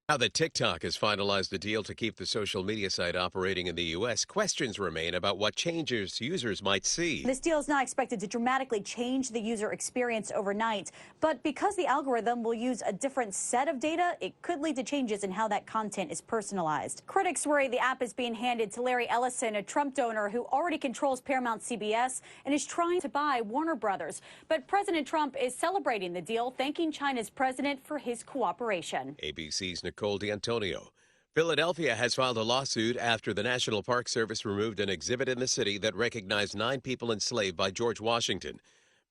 Now that TikTok has finalized a deal to keep the social media site operating in the U.S., questions remain about what changes users might see. This deal is not expected to dramatically change the user experience overnight, but because the algorithm will use a different set of data, it could lead to changes in how that content is personalized. Critics worry the app is being handed to Larry Ellison, a Trump donor who already controls Paramount CBS and is trying to buy Warner Brothers. But President Trump is celebrating the deal, thanking China's president for his cooperation. ABC's Nicole D'Antonio. Philadelphia has filed a lawsuit after the National Park Service removed an exhibit in the city that recognized 9 people enslaved by George Washington.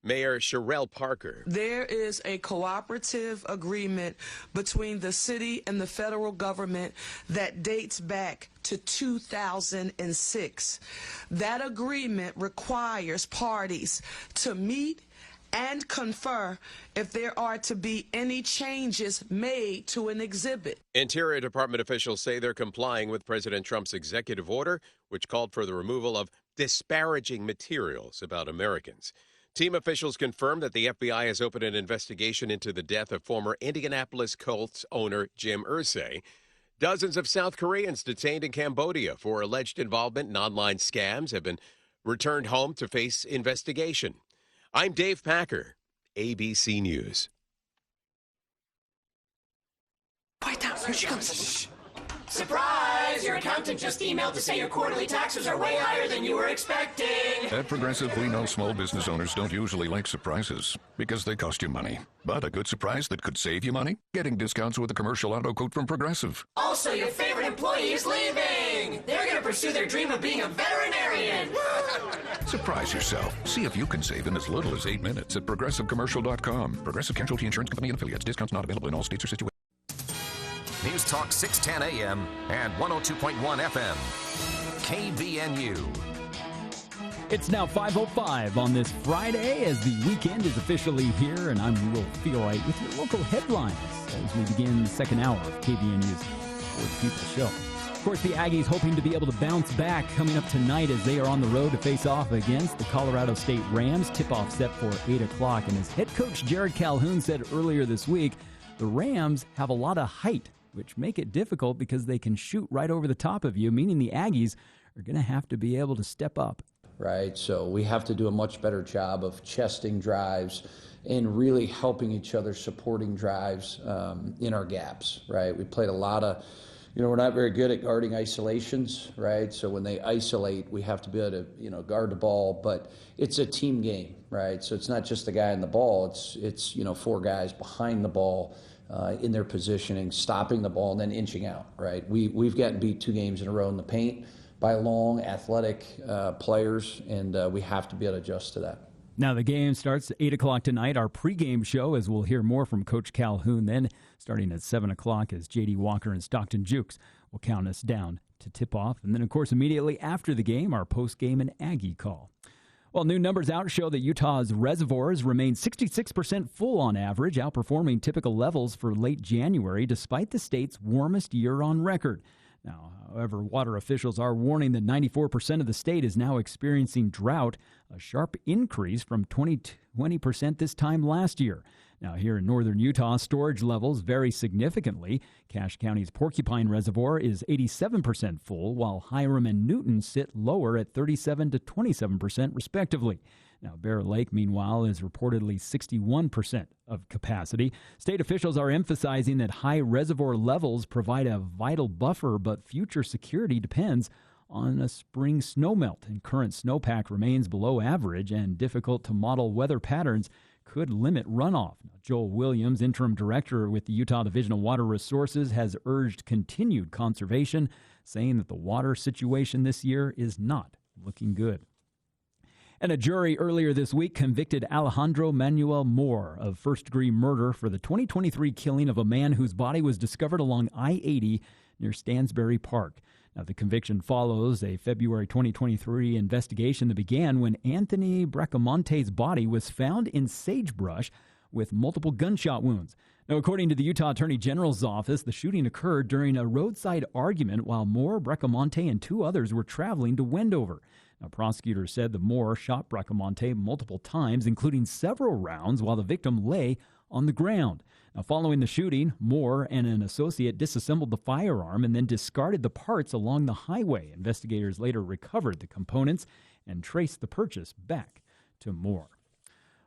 Mayor Sherrell Parker. There is a cooperative agreement between the city and the federal government that dates back to 2006. That agreement requires parties to meet and confer if there are to be any changes made to an exhibit. Interior Department officials say they're complying with President Trump's executive order, which called for the removal of disparaging materials about Americans. Team officials confirm that the FBI has opened an investigation into the death of former Indianapolis Colts owner Jim Irsay. Dozens of South Koreans detained in Cambodia for alleged involvement in online scams have been returned home to face investigation. I'm Dave Packer, ABC News. Quiet down. Here she comes. Surprise! Your accountant just emailed to say your quarterly taxes are way higher than you were expecting. At Progressive, we know small business owners don't usually like surprises because they cost you money. But a good surprise that could save you money? Getting discounts with a commercial auto quote from Progressive. Also, your favorite employee is leaving. They're going to pursue their dream of being a veterinarian. Surprise yourself. See if you can save in as little as 8 minutes at ProgressiveCommercial.com. Progressive Casualty Insurance Company and affiliates. Discounts not available in all states or situations. News Talk 610 AM and 102.1 FM. KVNU. It's now 5:05 on this Friday as the weekend is officially here, and I'm Will Feelright with your local headlines as we begin the second hour of KVNU's Sports People Show. Of course, the Aggies hoping to be able to bounce back coming up tonight as they are on the road to face off against the Colorado State Rams. Tip-off set for 8 o'clock, and as head coach Jared Calhoun said earlier this week, the Rams have a lot of height, which make it difficult because they can shoot right over the top of you, meaning the Aggies are going to have to be able to step up. Right, so we have to do a much better job of chesting drives and really helping each other, supporting drives in our gaps, right? We played a lot of, we're not very good at guarding isolations, right? So when they isolate, we have to be able to, guard the ball, but it's a team game, right? So it's not just the guy in the ball, it's 4 guys behind the ball, in their positioning, stopping the ball, and then inching out, right? We've gotten beat 2 games in a row in the paint by long, athletic players, and we have to be able to adjust to that. Now the game starts at 8 o'clock tonight, our pregame show, as we'll hear more from Coach Calhoun. Then starting at 7 o'clock as J.D. Walker and Stockton Jukes will count us down to tip-off. And then, of course, immediately after the game, our post-game and Aggie call. Well, new numbers out show that Utah's reservoirs remain 66% full on average, outperforming typical levels for late January, despite the state's warmest year on record. Now, however, water officials are warning that 94% of the state is now experiencing drought, a sharp increase from 20% this time last year. Now, here in northern Utah, storage levels vary significantly. Cache County's Porcupine Reservoir is 87% full, while Hiram and Newton sit lower at 37 to 27% respectively. Now, Bear Lake, meanwhile, is reportedly 61% of capacity. State officials are emphasizing that high reservoir levels provide a vital buffer, but future security depends on a spring snowmelt, and current snowpack remains below average, and difficult to model weather patterns could limit runoff. Now, Joel Williams, interim director with the Utah Division of Water Resources, has urged continued conservation, saying that the water situation this year is not looking good. And a jury earlier this week convicted Alejandro Manuel Moore of first-degree murder for the 2023 killing of a man whose body was discovered along I-80 near Stansbury Park. Now, the conviction follows a February 2023 investigation that began when Anthony Bracamonte's body was found in sagebrush with multiple gunshot wounds. Now, according to the Utah Attorney General's office, the shooting occurred during a roadside argument while Moore, Bracamonte, and 2 others were traveling to Wendover. Now, prosecutors said the Moore shot Bracamonte multiple times, including several rounds, while the victim lay on the ground. Now, following the shooting, Moore and an associate disassembled the firearm and then discarded the parts along the highway. Investigators later recovered the components and traced the purchase back to Moore.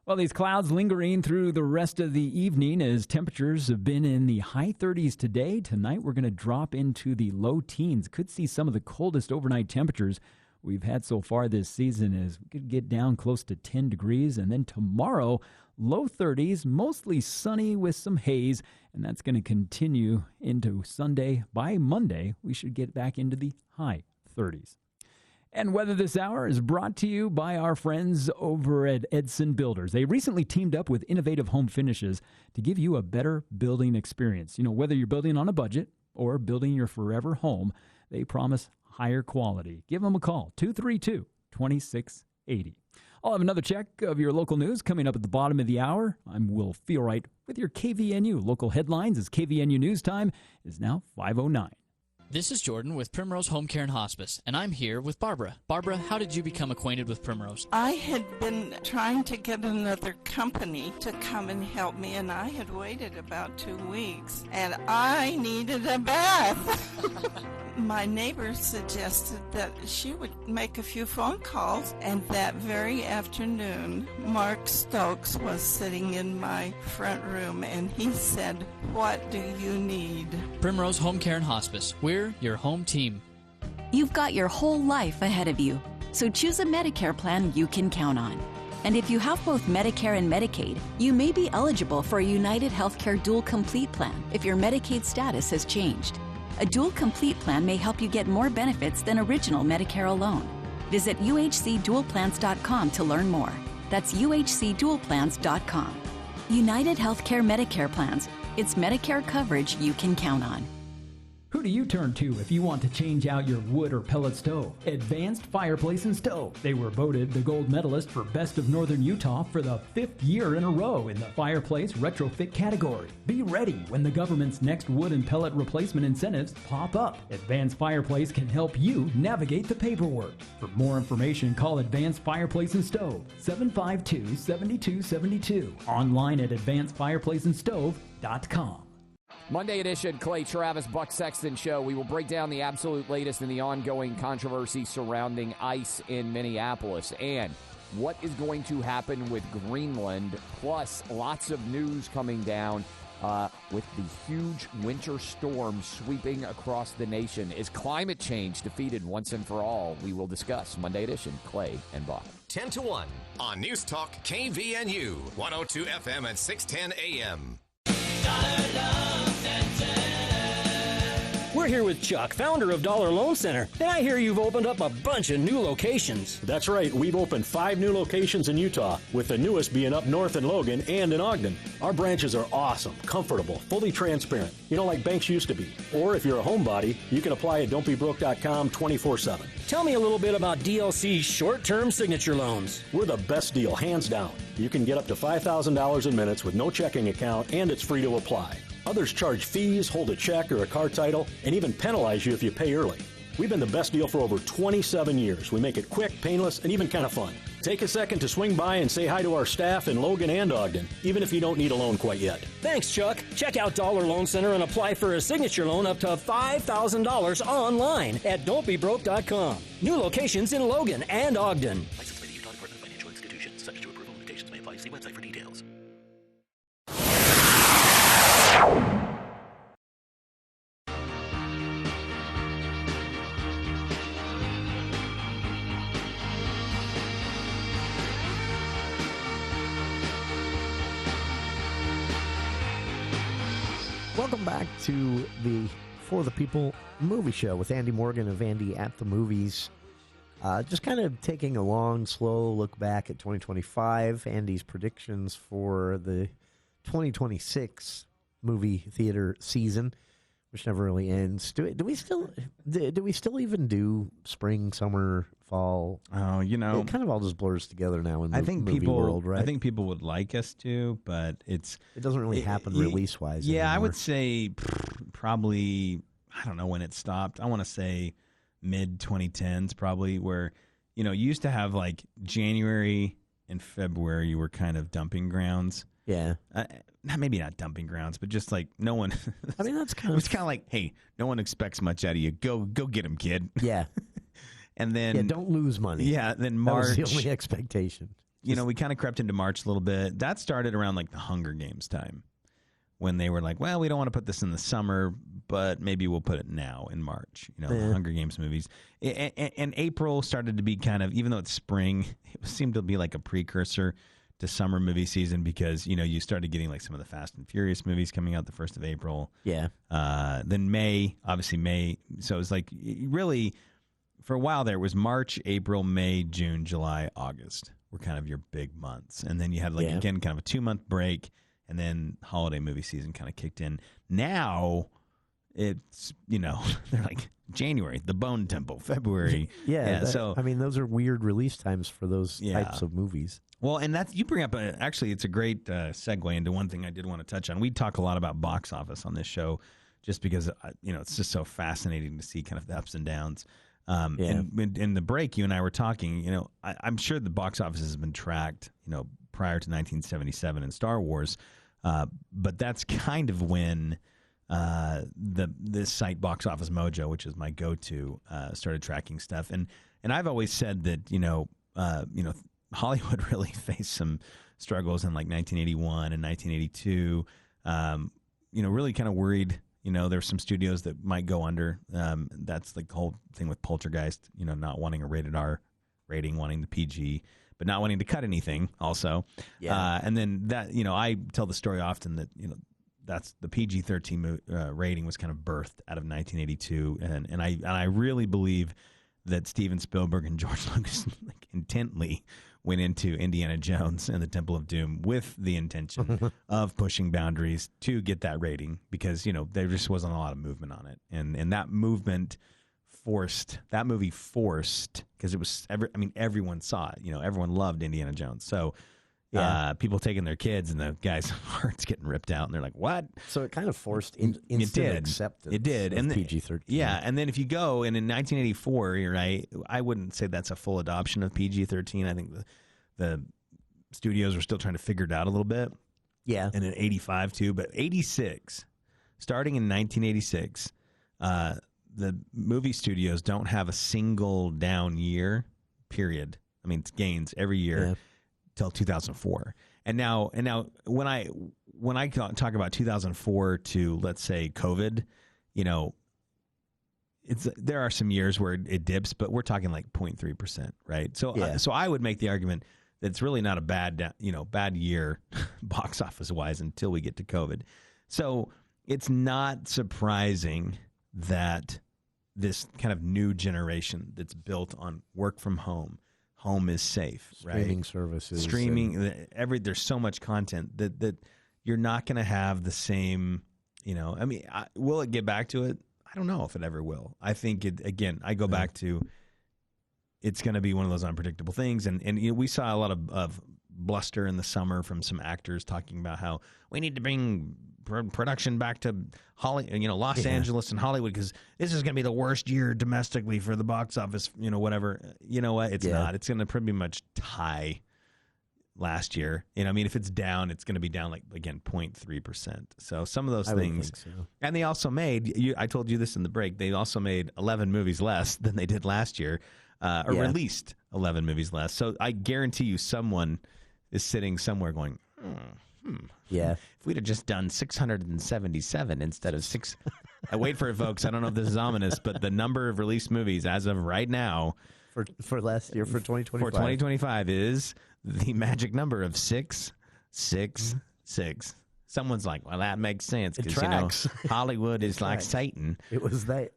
Well, these clouds lingering through the rest of the evening as temperatures have been in the high 30s today. Tonight, we're going to drop into the low teens. Could see some of the coldest overnight temperatures we've had so far this season as we could get down close to 10 degrees. And then tomorrow, low 30s, mostly sunny with some haze. And that's going to continue into Sunday. By Monday, we should get back into the high 30s. And weather this hour is brought to you by our friends over at Edson Builders. They recently teamed up with Innovative Home Finishes to give you a better building experience. You know, whether you're building on a budget or building your forever home, they promise higher quality. Give them a call, 232-2680. I'll have another check of your local news coming up at the bottom of the hour. I'm Will Feelright with your KVNU local headlines as KVNU News Time is now 5:09. This is Jordan with Primrose Home Care and Hospice, and I'm here with Barbara. Barbara, how did you become acquainted with Primrose? I had been trying to get another company to come and help me, and I had waited about 2 weeks, and I needed a bath. My neighbor suggested that she would make a few phone calls, and that very afternoon, Mark Stokes was sitting in my front room, and he said, "What do you need?" Primrose Home Care and Hospice. We're your home team. You've got your whole life ahead of you, so choose a Medicare plan you can count on. And if you have both Medicare and Medicaid, you may be eligible for a United Healthcare Dual Complete plan if your Medicaid status has changed. A Dual Complete plan may help you get more benefits than original Medicare alone. Visit uhcdualplans.com to learn more. That's uhcdualplans.com. United Healthcare Medicare plans. It's Medicare coverage you can count on. Who do you turn to if you want to change out your wood or pellet stove? Advanced Fireplace and Stove. They were voted the gold medalist for Best of Northern Utah for the 5th year in a row in the fireplace retrofit category. Be ready when the government's next wood and pellet replacement incentives pop up. Advanced Fireplace can help you navigate the paperwork. For more information, call Advanced Fireplace and Stove, 752-7272. Online at advancedfireplaceandstove.com. Monday edition, Clay Travis, Buck Sexton Show. We will break down the absolute latest in the ongoing controversy surrounding ICE in Minneapolis and what is going to happen with Greenland, plus lots of news coming down with the huge winter storm sweeping across the nation. Is climate change defeated once and for all? We will discuss Monday edition, Clay and Buck. 10 to 1 on News Talk KVNU, 102 FM and 610 AM. We're here with Chuck, founder of Dollar Loan Center, and I hear you've opened up a bunch of new locations. That's right. We've opened 5 new locations in Utah, with the newest being up north in Logan and in Ogden. Our branches are awesome, comfortable, fully transparent, like banks used to be. Or if you're a homebody, you can apply at don'tbebroke.com 24/7. Tell me a little bit about DLC's short-term signature loans. We're the best deal, hands down. You can get up to $5,000 in minutes with no checking account, and it's free to apply. Others charge fees, hold a check or a car title, and even penalize you if you pay early. We've been the best deal for over 27 years. We make it quick, painless, and even kind of fun. Take a second to swing by and say hi to our staff in Logan and Ogden, even if you don't need a loan quite yet. Thanks, Chuck. Check out Dollar Loan Center and apply for a signature loan up to $5,000 online at don'tbebroke.com. New locations in Logan and Ogden. Licensed by the Utah Department of Financial Institutions. Subject to approval. Limitations may apply. See website for details. Welcome back to the For the People movie show with Andy Morgan of Andy at the Movies. Just kind of taking a long, slow look back at 2025, Andy's predictions for the 2026 movie theater season, which never really ends. Do we still even do spring, summer, fall? Oh, it kind of all just blurs together now in the movie world, right? I think people would like us to, but it doesn't really happen release wise. Yeah, anymore. I would say probably, I don't know when it stopped. I want to say mid 2010s probably, where you used to have like January and February were kind of dumping grounds. Yeah. Maybe not dumping grounds, but just like no one. I mean, that's kind it of. was kind of like, hey, no one expects much out of you. Go get him, kid. Yeah. And then Yeah, don't lose money. Yeah, then March. That was the only expectation. You know, we kind of crept into March a little bit. That started around like the Hunger Games time, when they were like, well, we don't want to put this in the summer, but maybe we'll put it now in March. You know, the Hunger Games movies. And April started to be kind of, even though it's spring, it seemed to be like a precursor to summer movie season, because, you know, you started getting like some of the Fast and Furious movies coming out the 1st of April. Yeah. Then May, obviously May. So it was like really, for a while there, it was March, April, May, June, July, August were kind of your big months. And then you had like, again, kind of a 2-month break, and then holiday movie season kind of kicked in. Now it's, you know, they're like January, The Bone Temple, February. So I mean, those are weird release times for those types of movies. Well, and that's, you bring up, actually, it's a great segue into one thing I did want to touch on. We talk a lot about box office on this show just because, you know, it's just so fascinating to see kind of the ups and downs. And in the break, you and I were talking, you know, I'm sure the box office has been tracked, you know, prior to 1977 in Star Wars. But that's kind of when this site Box Office Mojo, which is my go-to, started tracking stuff. And I've always said that, you know, Hollywood really faced some struggles in like 1981 and 1982. You know, really kind of worried. You know, there's some studios that might go under. That's like the whole thing with Poltergeist, you know, not wanting a rated R rating, wanting the PG, but not wanting to cut anything also. Yeah. And then that, you know, I tell the story often that, you know, that's the PG-13 rating was kind of birthed out of 1982. And I really believe that Steven Spielberg and George Lucas like, intently went into Indiana Jones and the Temple of Doom with the intention of pushing boundaries to get that rating, because, you know, there just wasn't a lot of movement on it. And that movement that movie forced, because it was, everyone saw it. You know, everyone loved Indiana Jones. So people taking their kids and the guy's heart's getting ripped out, and they're like, what? So it kind of forced instant acceptance. It did. And PG-13. Yeah, and then if you go, and in 1984, you're right, I wouldn't say that's a full adoption of PG-13. I think the studios were still trying to figure it out a little bit. Yeah. And in 85 too, but 86, starting in 1986, the movie studios don't have a single down year, period. I mean, it's gains every year till 2004. And now when I talk about 2004 to, let's say, COVID, you know, there are some years where it dips, but we're talking like 0.3%, right? So so I would make the argument that it's really not a bad year box office wise until we get to COVID. So it's not surprising that this kind of new generation that's built on work from home is safe, right? Streaming services. There's so much content that you're not going to have the same, you know, I mean, will it get back to it? I don't know if it ever will. I think I go back to, it's going to be one of those unpredictable things. And you know, we saw a lot of bluster in the summer from some actors talking about how we need to bring production back to Los Angeles and Hollywood, because this is going to be the worst year domestically for the box office, you know, whatever. You know what? It's not. It's going to pretty much tie last year. You know, I mean, if it's down, it's going to be down like, again, 0.3%. So some of those things. And they also made, I told you this in the break, they also made 11 movies less than they did last year, or released 11 movies less. So I guarantee you someone is sitting somewhere going, yeah. If we'd have just done 677 instead of 6. I wait for it, folks. I don't know if this is ominous, but the number of released movies as of right now for last year, for 2025. For 2025 is the magic number of 666. Someone's like, well, that makes sense, because, you know, Hollywood is like Satan. It was that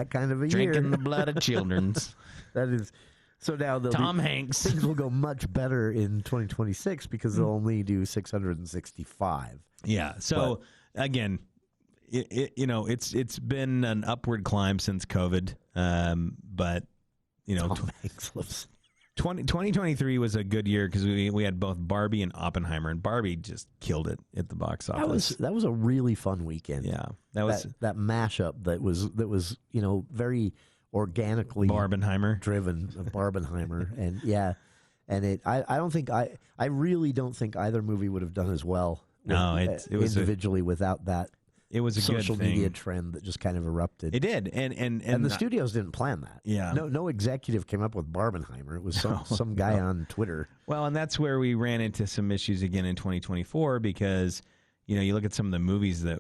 kind of a drinking year. Drinking the blood of children's. That is. So now Tom Hanks. Things will go much better in 2026 because they'll only do 665. Yeah. So again, you know, it's been an upward climb since COVID. But you know, Tom Hanks lives. 2023 was a good year because we had both Barbie and Oppenheimer, and Barbie just killed it at the box office. That was a really fun weekend. Yeah, that was that mashup that was you know, very organically Barbenheimer driven, Barbenheimer, and And I really don't think either movie would have done as well. No, it was individually without that. It was a social good thing. media trend that just kind of erupted. It did, and the studios didn't plan that. Yeah, no executive came up with Barbenheimer. It was some guy on Twitter. Well, and that's where we ran into some issues again in 2024 because you look at some of the movies that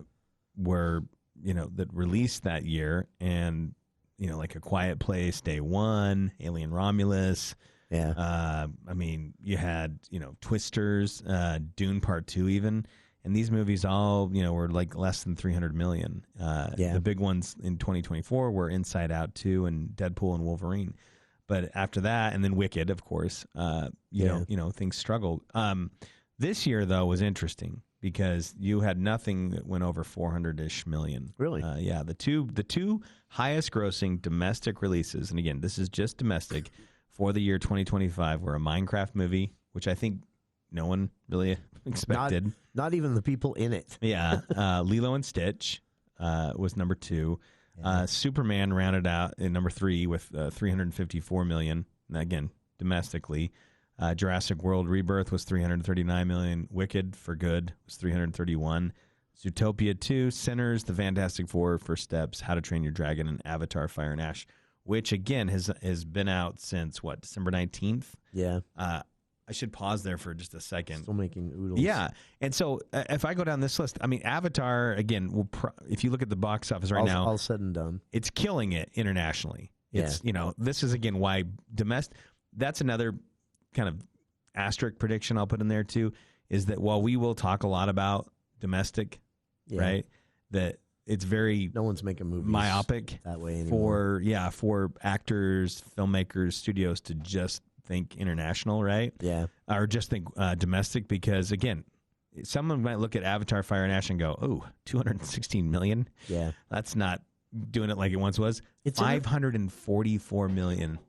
were that released that year, and like A Quiet Place, Day One, Alien Romulus. Yeah. I mean, you had Twisters, Dune Part 2, even. And these movies all, were like less than 300 million. The big ones in 2024 were Inside Out 2 and Deadpool and Wolverine. But after that, and then Wicked, of course, things struggled. This year, though, was interesting because you had nothing that went over 400-ish million. Really? Yeah. The two highest grossing domestic releases, and again, this is just domestic, for the year 2025 were a Minecraft movie, which I think no one really expected. Not even the people in it. Yeah. Lilo and Stitch was number 2. Yeah. Superman rounded out in number 3 with 354 million. Again, domestically. Jurassic World Rebirth was 339 million. Wicked for Good was 331. Zootopia 2, Sinners, The Fantastic Four, First Steps, How to Train Your Dragon, and Avatar Fire and Ash, which again has been out since December 19th. Yeah. I should pause there for just a second. Still making oodles. Yeah. And so if I go down this list, I mean, Avatar, again, if you look at the box office now. All said and done. It's killing it internationally. It's, this is, again, why domestic. That's another kind of asterisk prediction I'll put in there, too, is that while we will talk a lot about domestic, right, that it's very no one's making movies myopic that way anymore. For actors, filmmakers, studios to just think international, right? Yeah. Or just think domestic, because again, someone might look at Avatar Fire and Ash and go, "Oh, 216 million? Yeah. That's not doing it like it once was." It's 544 million.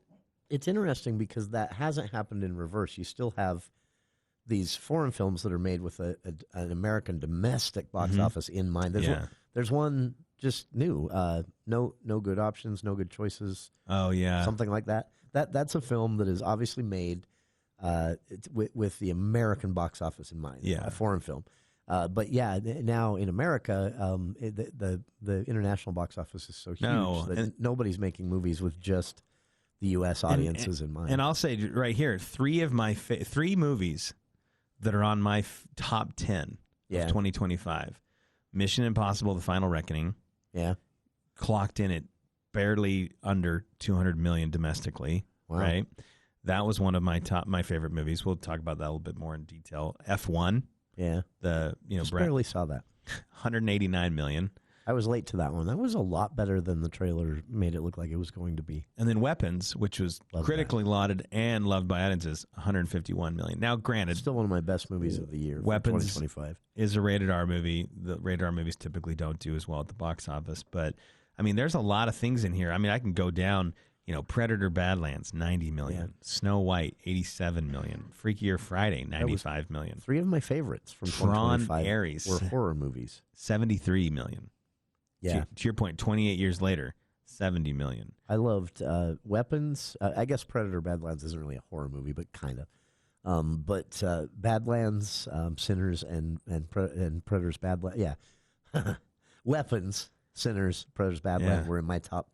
It's interesting because that hasn't happened in reverse. You still have these foreign films that are made with an American domestic box office in mind. There's one just new, no good options, no good choices. Oh yeah, something like that. That's a film that is obviously made with the American box office in mind. Yeah, a foreign film. But yeah, now in America, the international box office is so huge that nobody's making movies with just the U.S. audiences in mind. And I'll say right here, 3 of my 3 movies that are on my top 10 of 2025. Mission Impossible: The Final Reckoning. Yeah. Clocked in at barely under 200 million domestically. Wow. Right? That was one of my favorite movies. We'll talk about that a little bit more in detail. F1. Yeah. Just barely saw that. 189 million. I was late to that one. That was a lot better than the trailer made it look like it was going to be. And then Weapons, which was critically lauded and loved by audiences, 151 million. Now, granted, still one of my best movies of the year. Weapons 2025 is a rated R movie. The rated R movies typically don't do as well at the box office, but I mean, there's a lot of things in here. I mean, I can go down. Predator: Badlands, 90 million. Yeah. Snow White, 87 million. Freakier Friday, 95 million. 3 of my favorites from Tron 2025 Ares were horror movies. 73 million. Yeah. To your point, 28 years later, 70 million. I loved Weapons. I guess Predator: Badlands isn't really a horror movie, but kind of. But Badlands, Sinners, and Predator's Badlands. Yeah. Weapons, Sinners, Predator's Badlands were in my top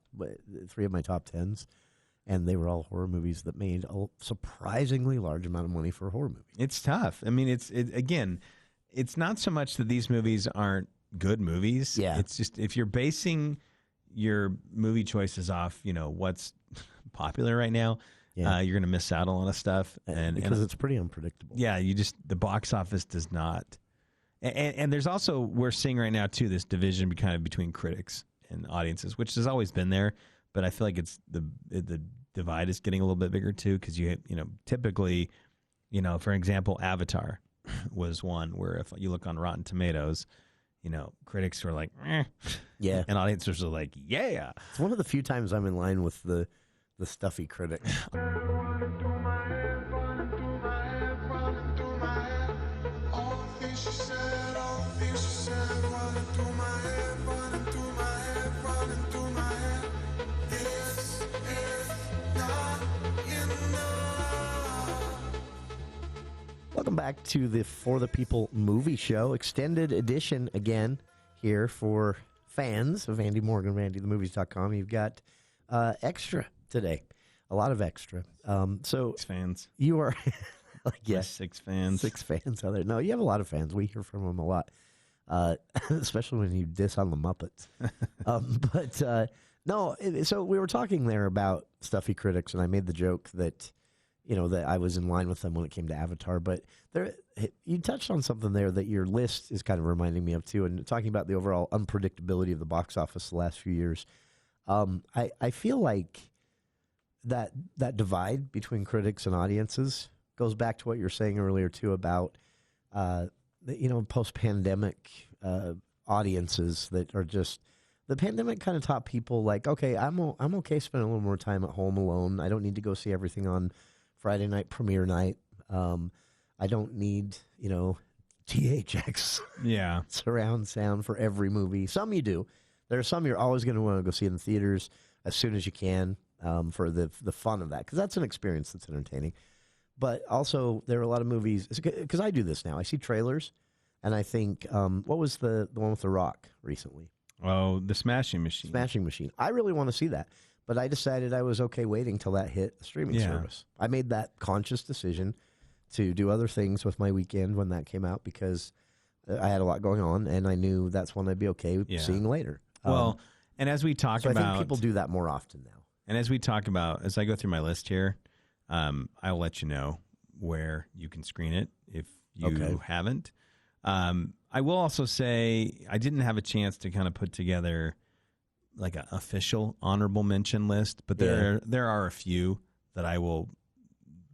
3 of my top 10s. And they were all horror movies that made a surprisingly large amount of money for a horror movie. It's tough. I mean, again, it's not so much that these movies aren't good movies. Yeah. It's just if you're basing your movie choices off, what's popular right now, you're going to miss out on a lot of stuff. Because it's pretty unpredictable. Yeah, the box office does not. And there's also, we're seeing right now, too, this division kind of between critics and audiences, which has always been there. But I feel like it's the divide is getting a little bit bigger, too, because typically, for example, Avatar was one where if you look on Rotten Tomatoes, critics were like, eh. Yeah. And audiences are like, yeah. It's one of the few times I'm in line with the stuffy critic. back to the For the People movie show, extended edition again here for fans of Andy Morgan, RandyTheMovies.com. You've got extra today, a lot of extra. So 6 fans. You are, yes, 6 fans. 6 fans out there. No, you have a lot of fans. We hear from them a lot, especially when you diss on the Muppets. So we were talking there about stuffy critics, and I made the joke that, that I was in line with them when it came to Avatar. But you touched on something there that your list is kind of reminding me of, too, and talking about the overall unpredictability of the box office the last few years. I feel like that divide between critics and audiences goes back to what you were saying earlier, too, about, post-pandemic audiences that are just... The pandemic kind of taught people, like, okay, I'm okay spending a little more time at home alone. I don't need to go see everything on Friday night premiere night. I don't need, THX surround sound for every movie. Some you do. There are some you're always going to want to go see in the theaters as soon as you can for the fun of that, because that's an experience that's entertaining. But also, there are a lot of movies, because I do this now. I see trailers, and I think, what was the one with The Rock recently? Oh, The Smashing Machine. Smashing Machine. I really want to see that, but I decided I was okay waiting till that hit a streaming service. I made that conscious decision to do other things with my weekend when that came out, because I had a lot going on, and I knew that's one I'd be okay seeing later. Well, and as we talk so about... I think people do that more often now. And as we talk about, as I go through my list here, I'll let you know where you can screen it if you haven't. I will also say I didn't have a chance to kind of put together like an official honorable mention list, but there are a few that I will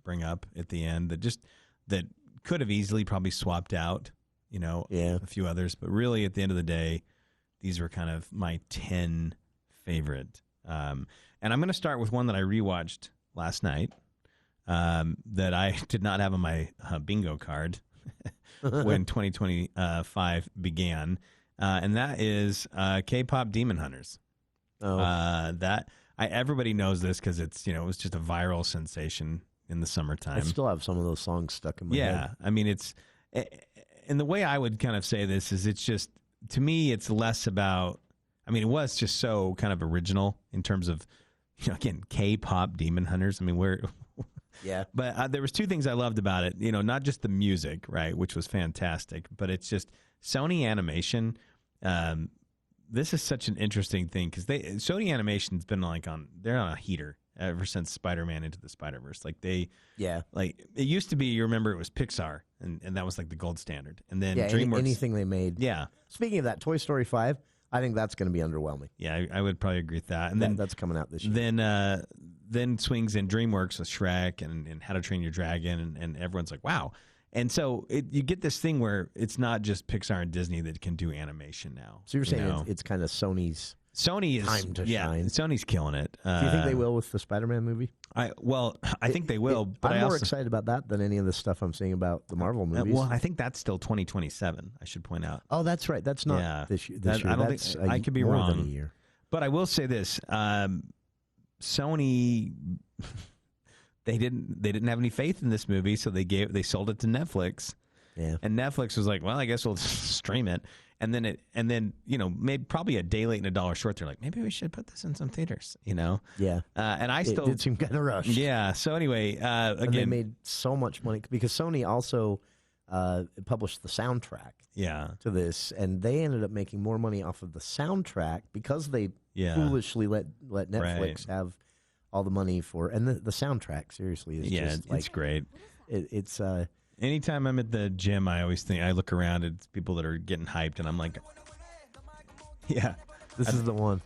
bring up at the end that could have easily probably swapped out, a few others. But really, at the end of the day, these were kind of my 10 favorite. And I'm going to start with one that I rewatched last night that I did not have on my bingo card when 2025 began, and that is K-pop Demon Hunters. Everybody knows this because it's it was just a viral sensation in the summertime. I still have some of those songs stuck in my head. Yeah, I mean and the way I would kind of say this is it's just, to me, it's less about. I mean, it was just so kind of original in terms of, again, K-pop Demon Hunters. I mean, yeah. But there was 2 things I loved about it. Not just the music, right, which was fantastic, but it's just Sony Animation. This is such an interesting thing because Sony Animation's been they're on a heater ever since Spider-Man Into the Spider-Verse. It used to be, you remember, it was Pixar, and that was like the gold standard. And then DreamWorks. Anything they made. Yeah. Speaking of that, Toy Story 5, I think that's going to be underwhelming. Yeah, I would probably agree with that. And then that's coming out this year. Then swings in DreamWorks with Shrek and How to Train Your Dragon, and everyone's like, wow. And so you get this thing where it's not just Pixar and Disney that can do animation now. So you're saying it's kind of Sony's time to shine. Sony's killing it. Do you think they will with the Spider-Man movie? I think they will. But I'm more excited about that than any of the stuff I'm seeing about the Marvel movies. Well, I think that's still 2027, I should point out. Oh, that's right. That's not this year. I don't think I could be more wrong. Than a year. But I will say this. Sony, they didn't have any faith in this movie, so they sold it to Netflix. Yeah. And Netflix was like, well, I guess we'll stream it. And then maybe probably a day late and $1 short, they're like, maybe we should put this in some theaters, Yeah. And it did seem kind of rushed. Yeah. So anyway, again, and they made so much money because Sony also published the soundtrack. To this, and they ended up making more money off of the soundtrack because they foolishly let Netflix have all the money for, and the soundtrack seriously is just it's great. It's anytime I'm at the gym, I always think, I look around at people that are getting hyped, and I'm like, this is the one.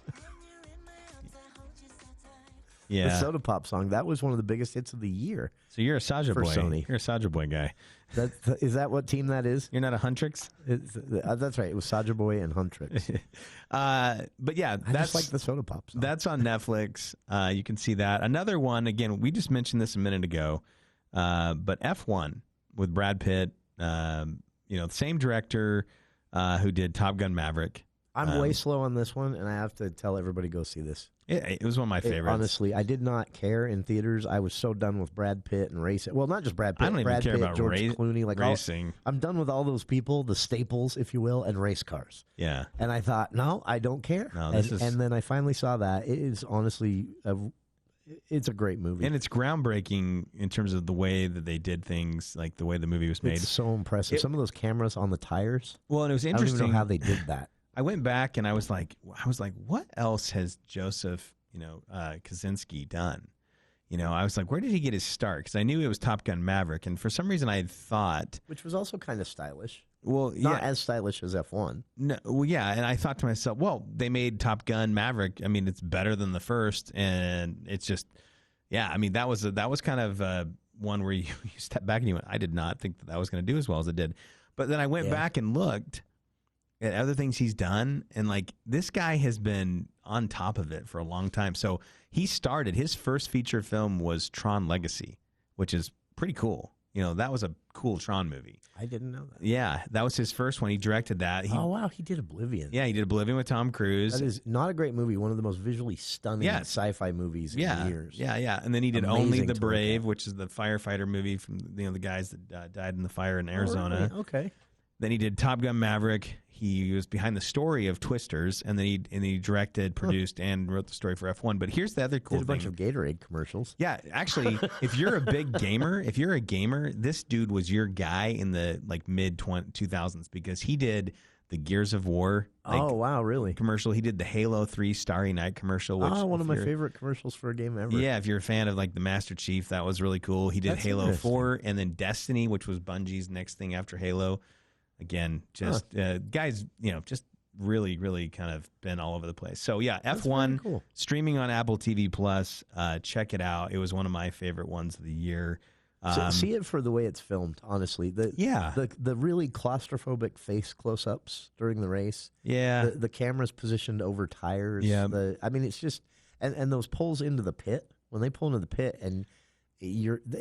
Yeah, the Soda Pop song, that was one of the biggest hits of the year. So you're a Saja Boy. Sony. You're a Saja Boy guy. Is that what team that is? You're not a Huntrix? That's right. It was Saja Boy and Huntrix. But yeah, that's like the Soda Pop song. That's on Netflix. You can see that. Another one, again, we just mentioned this a minute ago, but F1 with Brad Pitt, the same director who did Top Gun Maverick. I'm way slow on this one, and I have to tell everybody go see this. It was one of my favorites. Honestly, I did not care in theaters. I was so done with Brad Pitt and racing. Well, not just Brad Pitt. I don't even Brad care Pitt, about George Clooney, like racing. I'm done with all those people, the staples, if you will, and race cars. Yeah. And I thought, no, I don't care. No, and then I finally saw that. It is honestly, it's a great movie. And it's groundbreaking in terms of the way that they did things, like the way the movie was made. It's so impressive. Some of those cameras on the tires. Well, and it was interesting. I don't even know how they did that. I went back and I was like, what else has Joseph, Kosinski done? I was like, where did he get his start? Because I knew it was Top Gun Maverick, and for some reason I had thought, which was also kind of stylish. Well, not as stylish as F1. No, well, yeah, and I thought to myself, well, they made Top Gun Maverick. I mean, it's better than the first, and it's just, yeah. I mean, that was kind of one where you step back and you went, I did not think that was going to do as well as it did. But then I went back and looked at other things he's done, and like this guy has been on top of it for a long time. So he started, his first feature film was Tron Legacy, which is pretty cool. That was a cool Tron movie. I didn't know that. Yeah, that was his first one. He directed that. Oh, wow. He did Oblivion. Yeah, he did Oblivion with Tom Cruise. That is not a great movie. One of the most visually stunning sci-fi movies in years. Yeah. And then he did Only the Brave, which is the firefighter movie from the guys that died in the fire in Arizona. Oh, okay. Then he did Top Gun Maverick. He was behind the story of Twisters, and then he directed, produced, and wrote the story for F1. But here's the other cool thing. Did a bunch of Gatorade commercials. Yeah, actually, if you're a big gamer, this dude was your guy in the mid 2000s because he did the Gears of War. Oh, wow, really? Commercial. He did the Halo 3 Starry Night commercial. Which, one of my favorite commercials for a game ever. Yeah, if you're a fan of the Master Chief, that was really cool. He did Halo 4, and then Destiny, which was Bungie's next thing after Halo. Again, just guys, just really, really kind of been all over the place. So yeah, F1 cool. Streaming on Apple TV Plus. Check it out. It was one of my favorite ones of the year. See it for the way it's filmed. Honestly, the really claustrophobic face close-ups during the race. Yeah, the camera's positioned over tires. Yeah, it's just and those pulls into the pit when they pull into the pit and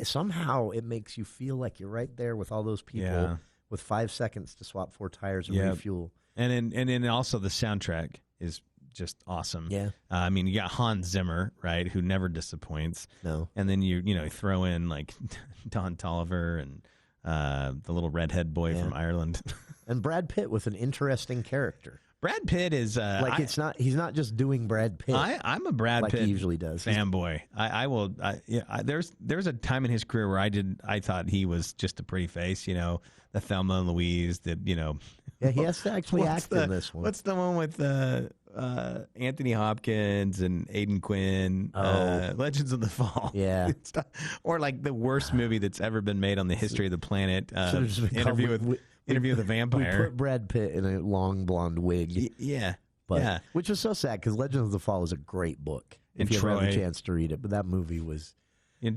somehow it makes you feel like you're right there with all those people. Yeah. With 5 seconds to swap 4 tires and refuel. And then also the soundtrack is just awesome. Yeah. You got Hans Zimmer, right, who never disappoints. No. And then you throw in Don Toliver and the little redhead boy from Ireland. And Brad Pitt with an interesting character. Brad Pitt is he's not just doing Brad Pitt. I'm a Brad Pitt he usually does fanboy. There's a time in his career where I thought he was just a pretty face, the Thelma and Louise, Yeah, he has to actually act in this one. What's the one with Anthony Hopkins and Aidan Quinn? Legends of the Fall. Yeah. Or the worst movie that's ever been made on the history of the planet. Interview with a Vampire. We put Brad Pitt in a long blonde wig. Which was so sad because Legends of the Fall is a great book. If you ever have a chance to read it, but that movie was he was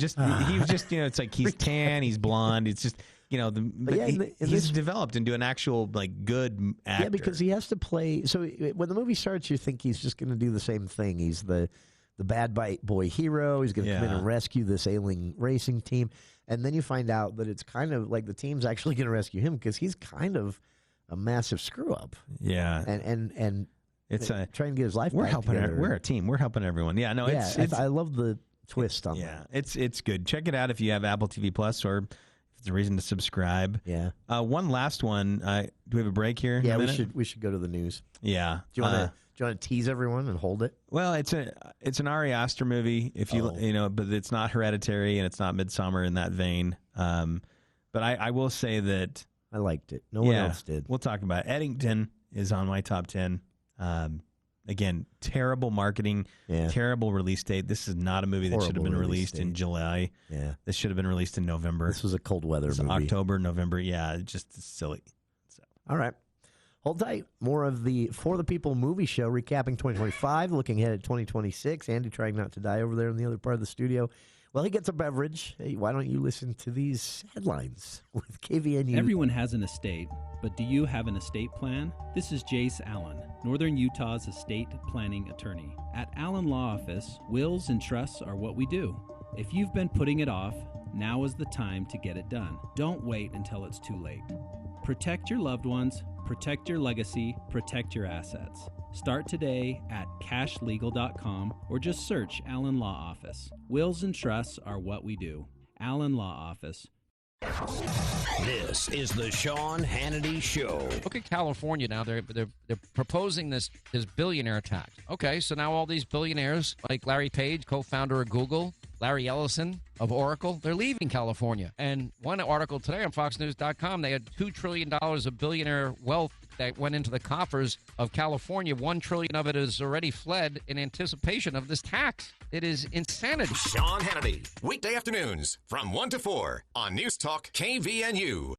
just it's like he's tan, he's blonde. It's just he's developed into an actual good actor. Yeah, because he has to play. So when the movie starts, you think he's just going to do the same thing. He's the bad boy hero. He's going to come in and rescue this ailing racing team. And then you find out that it's kind of like the team's actually going to rescue him because he's kind of a massive screw up. Yeah, and it's trying to get his life. We're back helping. together. We're a team. We're helping everyone. Yeah, no, I love the twist on that. It's good. Check it out if you have Apple TV Plus or if it's a reason to subscribe. Yeah. One last one. Do we have a break here? Yeah, we should go to the news. Yeah. Do you want to tease everyone and hold it? Well, it's an Ari Aster movie. If you but it's not Hereditary and it's not Midsommar in that vein. But I will say that I liked it. No one else did. We'll talk about it. Eddington is on my top 10. Again, terrible marketing, terrible release date. This is not a movie that should have been released in July. Yeah, this should have been released in November. This was a cold weather movie. October, November. Yeah, just silly. So. All right. Hold tight. More of the For the People movie show, recapping 2025, looking ahead at 2026. Andy trying not to die over there in the other part of the studio. Well, he gets a beverage. Hey, why don't you listen to these headlines with KVNU? Everyone has an estate, but do you have an estate plan? This is Jace Allen, Northern Utah's estate planning attorney. At Allen Law Office, wills and trusts are what we do. If you've been putting it off, now is the time to get it done. Don't wait until it's too late. Protect your loved ones, Protect your legacy, protect your assets. Start today at cashlegal.com or just search Allen Law Office. Wills and trusts are what we do. Allen Law Office. This is the Sean Hannity Show. Look at California now. They're proposing this billionaire tax. Okay, so now all these billionaires, like Larry Page, co-founder of Google, Larry Ellison of Oracle, they're leaving California. And one article today on FoxNews.com, they had $2 trillion of billionaire wealth that went into the coffers of California. $1 trillion of it has already fled in anticipation of this tax. It is insanity. Sean Hannity, weekday afternoons from 1 to 4 on News Talk KVNU.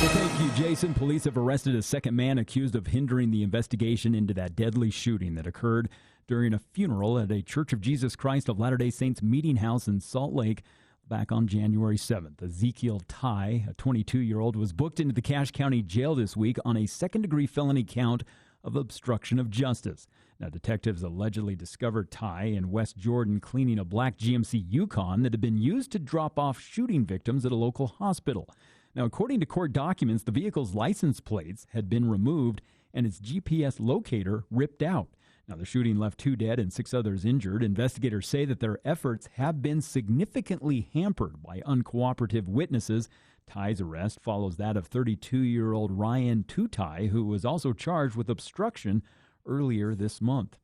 Well, thank you, Jason. Police have arrested a second man accused of hindering the investigation into that deadly shooting that occurred during a funeral at a Church of Jesus Christ of Latter-day Saints meeting house in Salt Lake back on January 7th. Ezekiel Tai, a 22-year-old, was booked into the Cache County Jail this week on a second-degree felony count of obstruction of justice. Now, detectives allegedly discovered Tai in West Jordan cleaning a black GMC Yukon that had been used to drop off shooting victims at a local hospital. Now, according to court documents, the vehicle's license plates had been removed and its GPS locator ripped out. Now, the shooting left 2 dead and 6 others injured. Investigators say that their efforts have been significantly hampered by uncooperative witnesses. Tai's arrest follows that of 32-year-old Ryan Tutai, who was also charged with obstruction earlier this month.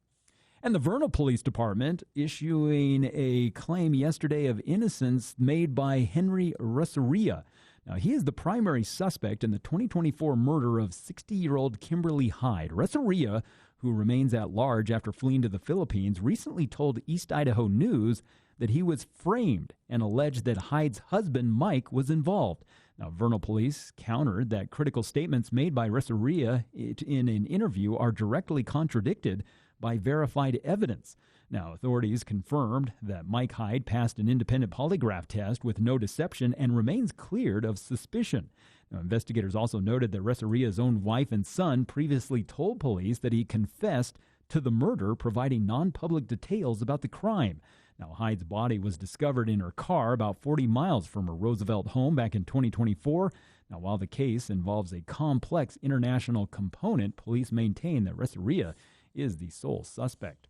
And the Vernal Police Department issuing a claim yesterday of innocence made by Henry Resaria. Now, he is the primary suspect in the 2024 murder of 60-year-old Kimberly Hyde. Resaria, who remains at large after fleeing to the Philippines, recently told East Idaho News that he was framed and alleged that Hyde's husband, Mike, was involved. Now, Vernal Police countered that critical statements made by Resaria in an interview are directly contradicted by verified evidence. Now, authorities confirmed that Mike Hyde passed an independent polygraph test with no deception and remains cleared of suspicion. Now, investigators also noted that Resaria's own wife and son previously told police that he confessed to the murder, providing non-public details about the crime. Now, Hyde's body was discovered in her car about 40 miles from her Roosevelt home back in 2024. Now, while the case involves a complex international component, police maintain that Resaria is the sole suspect.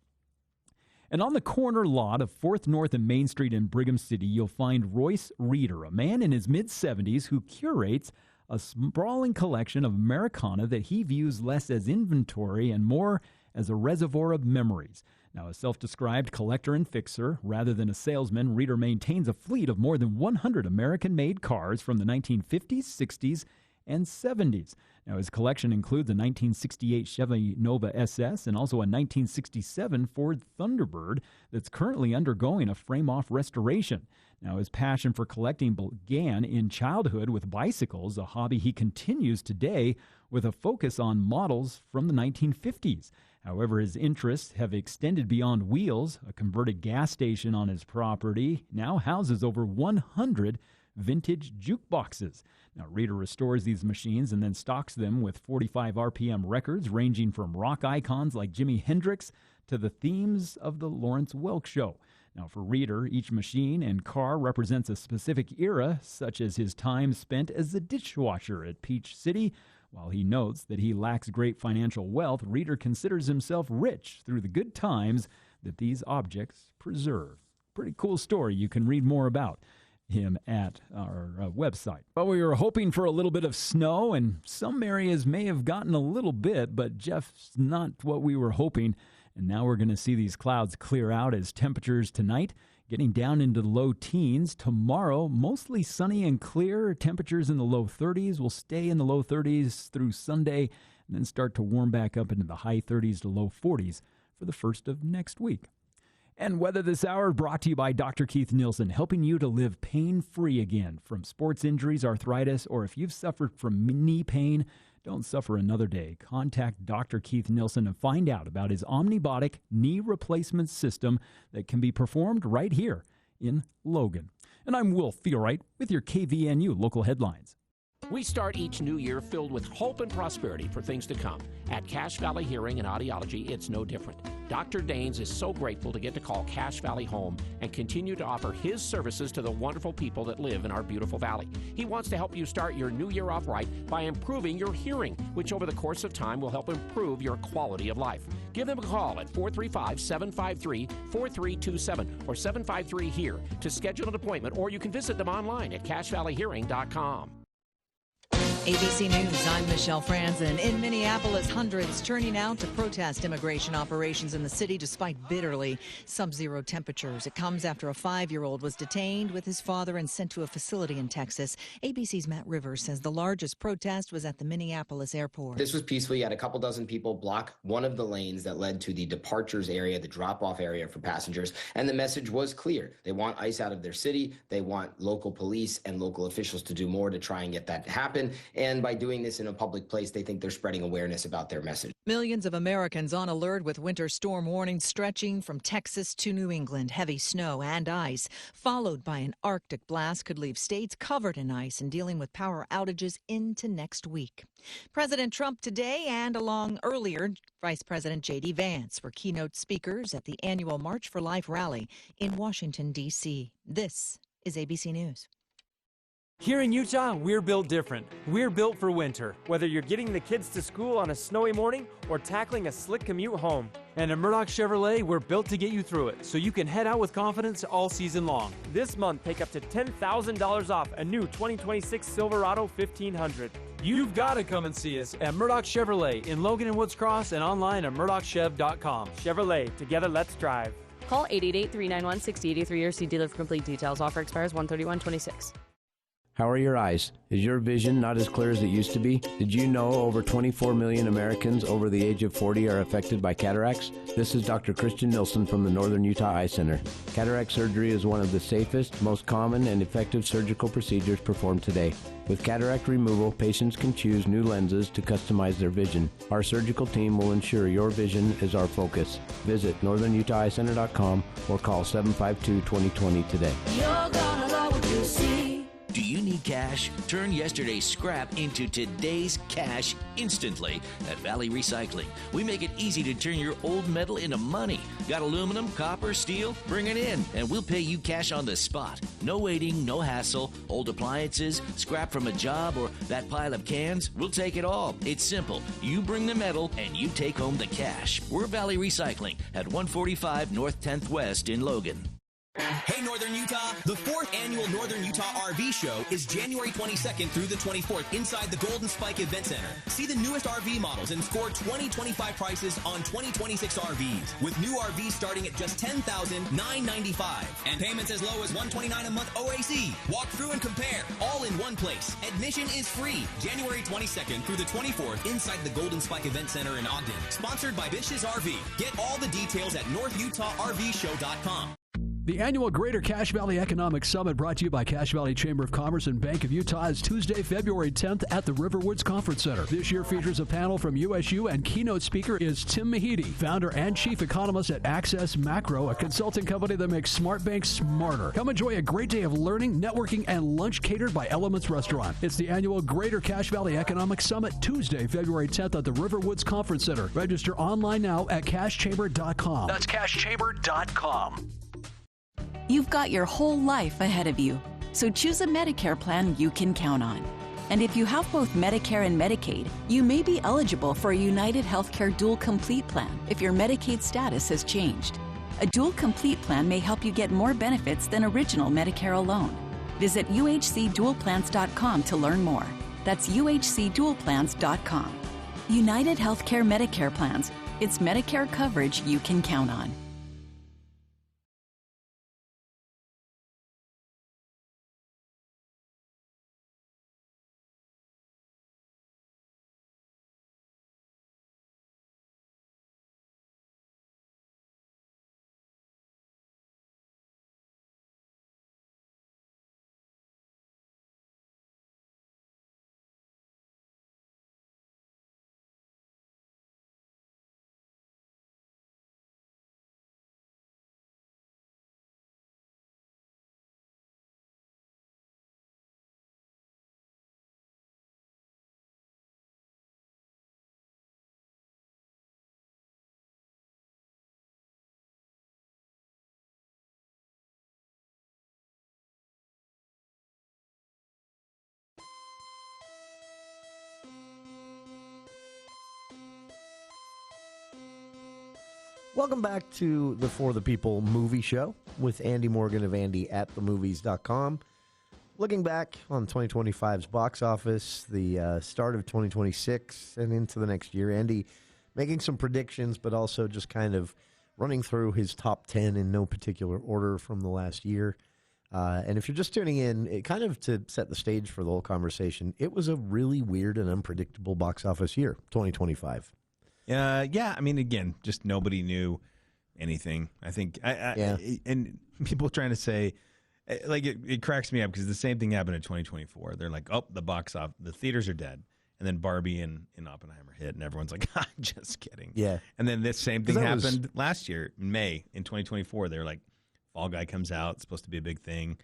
And on the corner lot of 4th North and Main Street in Brigham City, you'll find Royce Reeder, a man in his mid-70s who curates a sprawling collection of Americana that he views less as inventory and more as a reservoir of memories. Now, a self-described collector and fixer, rather than a salesman, Reeder maintains a fleet of more than 100 American-made cars from the 1950s, 60s, and 70s. Now, his collection includes a 1968 Chevy Nova SS and also a 1967 Ford Thunderbird that's currently undergoing a frame-off restoration. Now, his passion for collecting began in childhood with bicycles, a hobby he continues today with a focus on models from the 1950s. However, his interests have extended beyond wheels. A converted gas station on his property now houses over 100 vintage jukeboxes. Now, Reeder restores these machines and then stocks them with 45 RPM records ranging from rock icons like Jimi Hendrix to the themes of the Lawrence Welk Show. Now, for Reeder, each machine and car represents a specific era, such as his time spent as a dishwasher at Peach City. While he notes that he lacks great financial wealth, Reeder considers himself rich through the good times that these objects preserve. Pretty cool story you can read more about him at our website. Well, we were hoping for a little bit of snow, and some areas may have gotten a little bit, but Jeff's not what we were hoping. And now we're going to see these clouds clear out as temperatures tonight getting down into the low teens. Tomorrow, mostly sunny and clear. Temperatures in the low 30s will stay in the low 30s through Sunday and then start to warm back up into the high 30s to low 40s for the first of next week. And weather this hour brought to you by Dr. Keith Nielsen, helping you to live pain-free again from sports injuries, arthritis, or if you've suffered from knee pain, don't suffer another day. Contact Dr. Keith Nielsen and find out about his Omnibotic knee replacement system that can be performed right here in Logan. And I'm Will Theorite with your KVNU local headlines. We start each new year filled with hope and prosperity for things to come. At Cache Valley Hearing and Audiology, it's no different. Dr. Daines is so grateful to get to call Cache Valley home and continue to offer his services to the wonderful people that live in our beautiful valley. He wants to help you start your new year off right by improving your hearing, which over the course of time will help improve your quality of life. Give them a call at 435-753-4327 or 753-HERE to schedule an appointment, or you can visit them online at CacheValleyHearing.com. ABC News, I'm Michelle Franzen. In Minneapolis, hundreds turning out to protest immigration operations in the city despite bitterly sub-zero temperatures. It comes after a 5-year-old was detained with his father and sent to a facility in Texas. ABC's Matt Rivers says the largest protest was at the Minneapolis airport. This was peaceful. You had a couple dozen people block one of the lanes that led to the departures area, the drop-off area for passengers, and the message was clear. They want ICE out of their city. They want local police and local officials to do more to try and get that to happen. And by doing this in a public place, they think they're spreading awareness about their message. Millions of Americans on alert with winter storm warnings stretching from Texas to New England. Heavy snow and ice, followed by an Arctic blast, could leave states covered in ice and dealing with power outages into next week. President Trump today and along earlier, Vice President J.D. Vance were keynote speakers at the annual March for Life rally in Washington, D.C. This is ABC News. Here in Utah, we're built different. We're built for winter, whether you're getting the kids to school on a snowy morning or tackling a slick commute home. And at Murdoch Chevrolet, we're built to get you through it, so you can head out with confidence all season long. This month, take up to $10,000 off a new 2026 Silverado 1500. You've got to come and see us at Murdoch Chevrolet in Logan and Woods Cross and online at murdochchev.com. Chevrolet, together let's drive. Call 888-391-6083 or see dealer for complete details. Offer expires 1/31/26. How are your eyes? Is your vision not as clear as it used to be? Did you know over 24 million Americans over the age of 40 are affected by cataracts? This is Dr. Christian Nilsson from the Northern Utah Eye Center. Cataract surgery is one of the safest, most common, and effective surgical procedures performed today. With cataract removal, patients can choose new lenses to customize their vision. Our surgical team will ensure your vision is our focus. Visit northernutaheyecenter.com or call 752-2020 today. You're gonna love what you see. Do you need cash? Turn yesterday's scrap into today's cash instantly at Valley Recycling. We make it easy to turn your old metal into money. Got aluminum, copper, steel? Bring it in, and we'll pay you cash on the spot. No waiting, no hassle. Old appliances, scrap from a job, or that pile of cans? We'll take it all. It's simple. You bring the metal, and you take home the cash. We're Valley Recycling at 145 North 10th West in Logan. Hey, Northern Utah! The 4th annual Northern Utah RV Show is January 22nd through the 24th inside the Golden Spike Event Center. See the newest RV models and score 2025 prices on 2026 RVs, with new RVs starting at just $10,995 and payments as low as $129 a month OAC. Walk through and compare, all in one place. Admission is free. January 22nd through the 24th inside the Golden Spike Event Center in Ogden. Sponsored by Bish's RV. Get all the details at NorthUtahRVShow.com. The annual Greater Cache Valley Economic Summit, brought to you by Cache Valley Chamber of Commerce and Bank of Utah, is Tuesday, February 10th at the Riverwoods Conference Center. This year features a panel from USU, and keynote speaker is Tim Mahidi, founder and chief economist at Access Macro, a consulting company that makes smart banks smarter. Come enjoy a great day of learning, networking, and lunch catered by Elements Restaurant. It's the annual Greater Cache Valley Economic Summit, Tuesday, February 10th at the Riverwoods Conference Center. Register online now at cashchamber.com. That's cashchamber.com. You've got your whole life ahead of you, so choose a Medicare plan you can count on. And if you have both Medicare and Medicaid, you may be eligible for a United Healthcare Dual Complete plan if your Medicaid status has changed. A Dual Complete plan may help you get more benefits than original Medicare alone. Visit uhcdualplans.com to learn more. That's uhcdualplans.com. United Healthcare Medicare plans. It's Medicare coverage you can count on. Welcome back to the For the People movie show with Andy Morgan of AndyAtTheMovies.com. Looking back on 2025's box office, the start of 2026 and into the next year, Andy making some predictions, but also just kind of running through his top 10 in no particular order from the last year. And if you're just tuning in, it kind of to set the stage for the whole conversation, it was a really weird and unpredictable box office year, 2025. Yeah, I mean, again, just nobody knew anything. I think, and people trying to say, like, it cracks me up because the same thing happened in 2024. They're like, oh, the box office, the theaters are dead. And then Barbie and Oppenheimer hit, and everyone's like, I'm just kidding. Yeah. And then this same thing happened last year, in May, in 2024. They're like, Fall Guy comes out, it's supposed to be a big thing.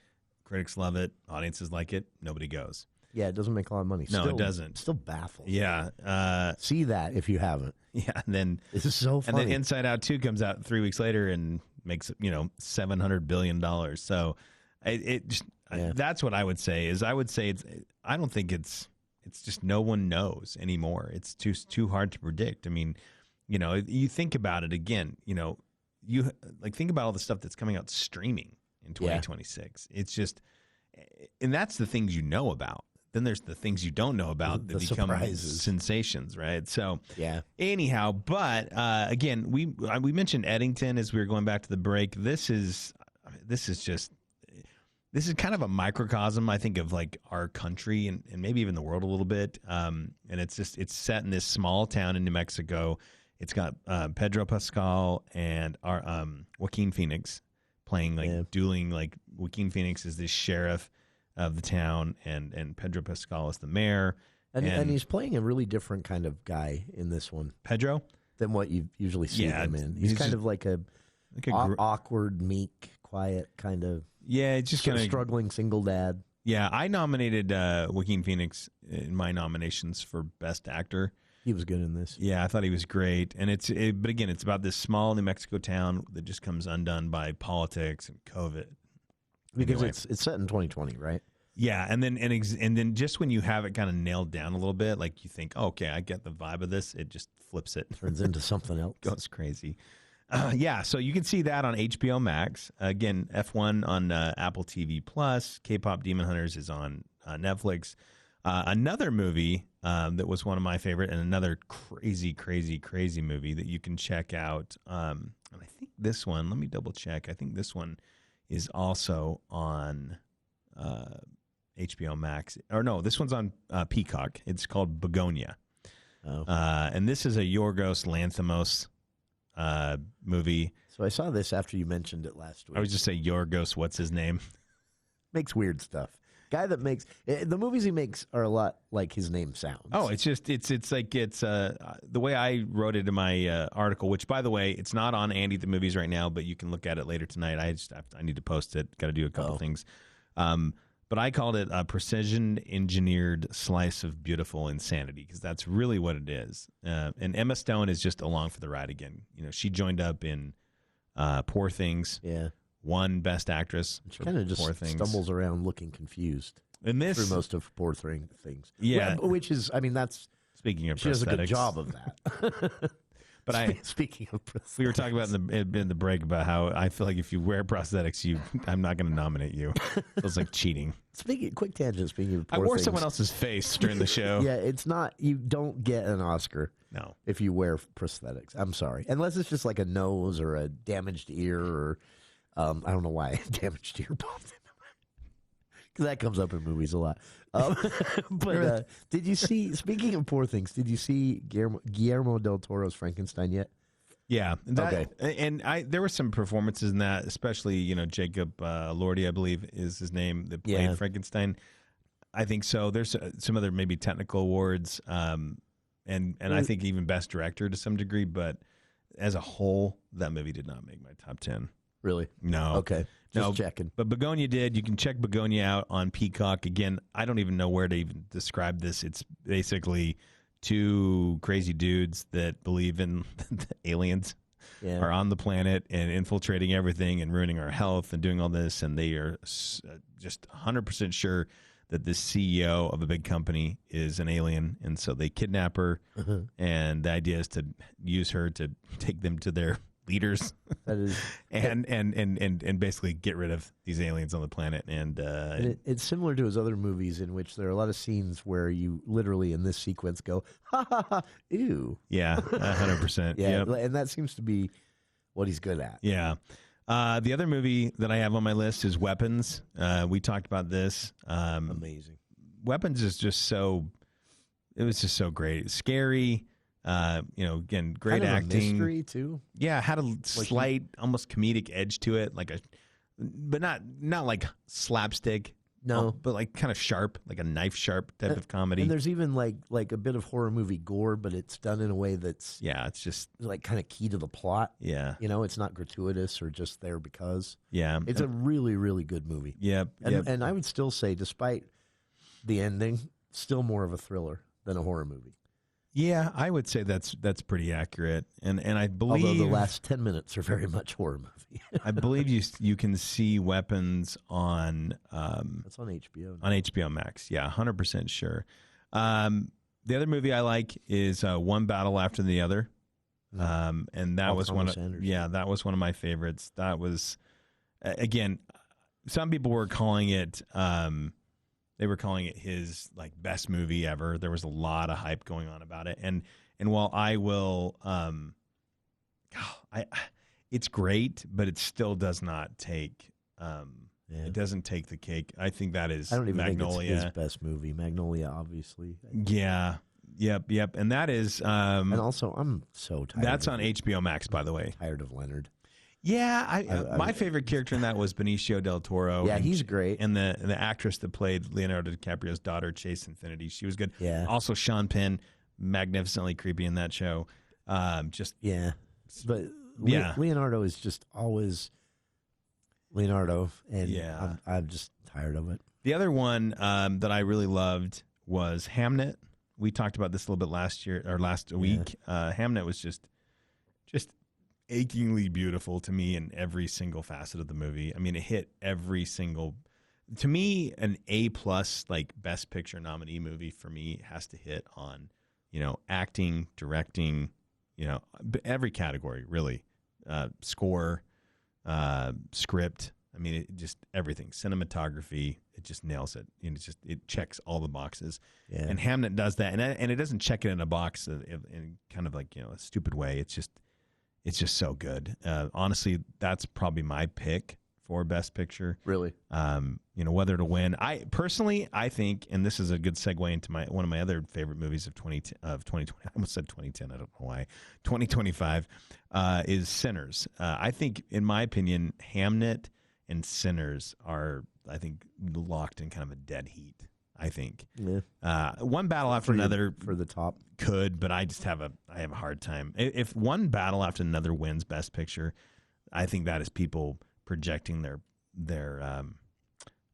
Critics love it, audiences like it, nobody goes. Yeah, it doesn't make a lot of money. No, it doesn't. Still baffled. Yeah. See that if you haven't. Yeah, and then this is so funny. And then Inside Out 2 comes out 3 weeks later and makes $700 billion. So that's what I would say. I don't think it's just no one knows anymore. It's too hard to predict. I mean, you think about it again. You think about all the stuff that's coming out streaming in 2026. It's just, and that's the things you know about. Then there's the things you don't know about that become sensations, right? So, anyhow, but again, we mentioned Eddington as we were going back to the break. This is kind of a microcosm, I think, of like our country and maybe even the world a little bit. And it's set in this small town in New Mexico. It's got Pedro Pascal and our Joaquin Phoenix playing dueling. Like Joaquin Phoenix is this sheriff of the town, and Pedro Pascal is the mayor. And he's playing a really different kind of guy in this one. Pedro? Than what you usually see him in. He's kind of like a awkward, meek, quiet kind of. Yeah, it's just kind of struggling single dad. Yeah, I nominated Joaquin Phoenix in my nominations for Best Actor. He was good in this. Yeah, I thought he was great. And but again, it's about this small New Mexico town that just comes undone by politics and COVID. Because it's set in 2020, right? Yeah, and then just when you have it kind of nailed down a little bit, like you think, oh, okay, I get the vibe of this, it just flips it. Turns into something else. Goes crazy. Yeah, so you can see that on HBO Max. Again, F1 on Apple TV+. K-Pop Demon Hunters is on Netflix. Another movie that was one of my favorite, and another crazy, crazy, crazy movie that you can check out. And I think this one, let me double check. I think this one is also on HBO Max. Or no, this one's on Peacock. It's called Begonia. Oh. And this is a Yorgos Lanthimos movie. So I saw this after you mentioned it last week. I would just say Yorgos, what's his name? Makes weird stuff. Guy that makes the movies he makes are a lot like his name sounds. Oh, it's the way I wrote it in my article, which by the way, it's not on Andy at the Movies right now, but you can look at it later tonight. I need to post it. Got to do a couple things. But I called it a precision engineered slice of beautiful insanity because that's really what it is. And Emma Stone is just along for the ride again. She joined up in Poor Things. Yeah. Won Best Actress. She kind of just stumbles around looking confused through most of Poor Things. Yeah. Which is, I mean, that's... Speaking of prosthetics. She does a good job of that. But speaking of prosthetics. We were talking about in the break about how I feel like if you wear prosthetics, I'm not going to nominate you. It feels like cheating. Quick tangent, speaking of Poor I wore Things. someone else's face during the show. Yeah, it's not, you don't get an Oscar. No. If you wear prosthetics. I'm sorry. Unless it's just like a nose or a damaged ear or... I don't know why damaged ear popped into because that comes up in movies a lot. But did you see? Speaking of Poor Things, did you see Guillermo del Toro's Frankenstein yet? Yeah. Okay. And there were some performances in that, especially Jacob Elordi, I believe is his name, that played Frankenstein. I think so. There's some other maybe technical awards, and I think even Best Director to some degree. But as a whole, that movie did not make my top 10. Really? No. Okay. Just checking. But Begonia did. You can check Begonia out on Peacock. Again, I don't even know where to even describe this. It's basically two crazy dudes that believe in aliens are on the planet and infiltrating everything and ruining our health and doing all this. And they are just 100% sure that this CEO of a big company is an alien. And so they kidnap her. And the idea is to use her to take them to their leaders That is, and basically get rid of these aliens on the planet. And it's similar to his other movies in which there are a lot of scenes where you literally in this sequence go, ha ha ha, ew. Yeah, 100%. Yeah, Yep. and that seems to be what he's good at. Yeah. The other movie that I have on my list is Weapons. We talked about this. Amazing. Weapons is just so. It was just so great. It's scary. Again, great Kind of a acting. mystery too. Yeah, had a slight, almost comedic edge to it, but not like slapstick. No, but like kind of sharp, like a knife sharp type of comedy. And there's even like a bit of horror movie gore, but it's done in a way that's it's just like kind of key to the plot. Yeah, it's not gratuitous or just there because. Yeah, it's a really, really good movie. Yep, and I would still say, despite the ending, still more of a thriller than a horror movie. Yeah, I would say that's pretty accurate, and I believe although the last 10 minutes are very much horror movie. I believe you can see Weapons on that's on HBO. On HBO Max, yeah, 100% sure. The other movie I like is One Battle After the Other, and that was one of that was one of my favorites. That was again, some people were calling it. They were calling it his best movie ever. There was a lot of hype going on about it, and while I will, it's great, but it still does not take. It doesn't take the cake. I think that is. I don't even Magnolia. think it's his best movie. Magnolia, obviously. Yeah. Yep. And that is. And also, I'm so tired. That's on HBO Max, by the way. Tired of Leonard. Yeah, my favorite character in that was Benicio del Toro. Yeah, he's great. And the actress that played Leonardo DiCaprio's daughter, Chase Infinity, she was good. Yeah. Also, Sean Penn, magnificently creepy in that show. But Leonardo is just always Leonardo, and I'm just tired of it. The other one that I really loved was Hamnet. We talked about this a little bit last week. Hamnet was just achingly beautiful to me in every single facet of the movie. I mean, it hit every single. To me, an A+ Best Picture nominee movie for me has to hit on, acting, directing, every category really, score, script. I mean, it just everything. Cinematography, it just nails it. It checks all the boxes. Yeah. And Hamnet does that, and it doesn't check it in a box in kind of a stupid way. It's just so good. Honestly, that's probably my pick for Best Picture. Really? Whether to win. I think, and this is a good segue into one of my other favorite movies of 2020. I almost said 2010. I don't know why. 2025 is Sinners. I think, in my opinion, Hamnet and Sinners are, I think, locked in kind of a dead heat. I think. Yeah. One Battle After Another for the top could, but I have a hard time. If One Battle After Another wins Best Picture, I think that is people projecting their